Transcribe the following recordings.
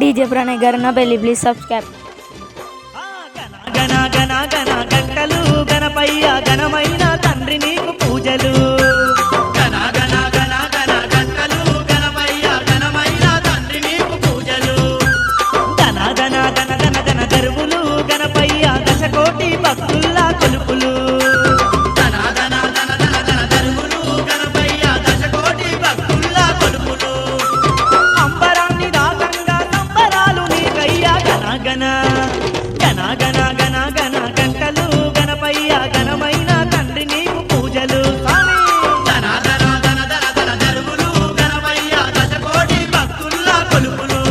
DJ Pranay Garnapalli. Please subscribe. గణ గణ గణ గంటలు గణపయ్య ఘనమైన తండ్రి నీకు పూజలు గణ గణ గణ గణ గంటలు గణపయ్య ఘనమైన తండ్రి నీకు పూజలు ధన ధన ధన ధన ధన దరువులు గణపయ్య దశకోటి భక్తుల్లా కొలుపులు ధన ధన ధన ధన ధన దరువులు గణపయ్య దశకోటి భక్తుల్లా కొలుపులు అంబరాన్ని దాకంగా సంబరాలు నీకయ్యా గణ గణ గణ గణ గణ గణ గంటలు గణపయ్య ఘనమైన తండ్రి నీకు పూజలు స్వామి ధన ధన ధన ధన ధన దరువులు గణపయ్య దశకోటి భక్తుల్లా కొలుపులు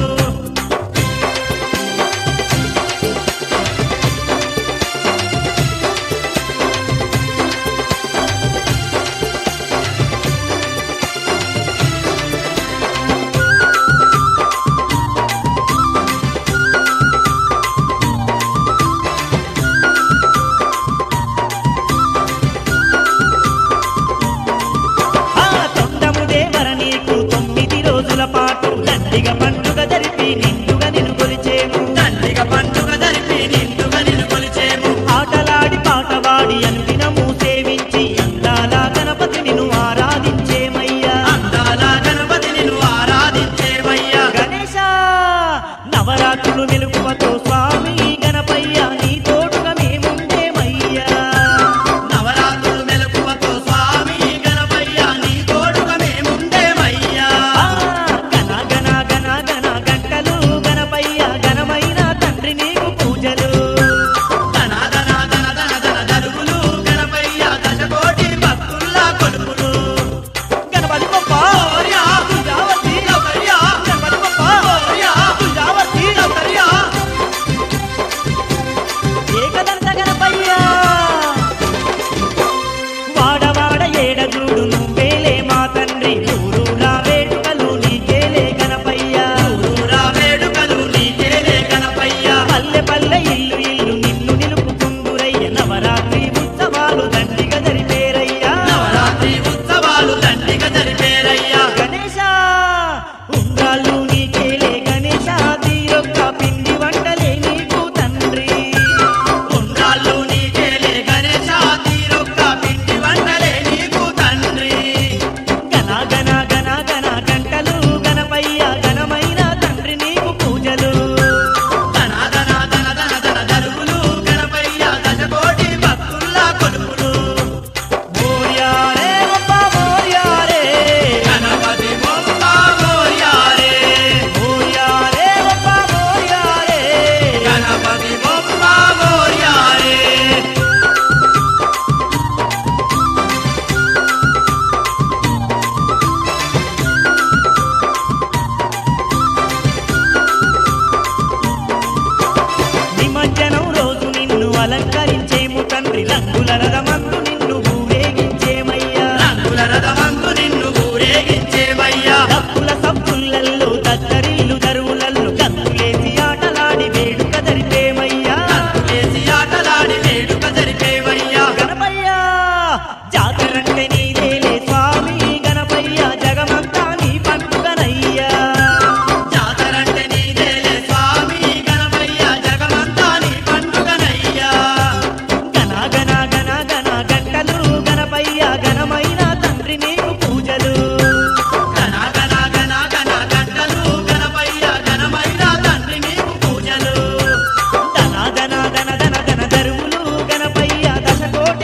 పాటు దండిగ పండుగ జరిపి నిండుగా నిన్ను కొలిచేము దండిగ పండుగ జరిపి నిండుగా నిన్ను కొలిచేము ఆటలాడి పాటవాడి అనుదినము సేవించి అందాల గణపతి నిన్ను ఆరాధించేమయ్యా అందాల గణపతి నిన్ను ఆరాధించేమయ్యా గణేశ నవరాత్రులు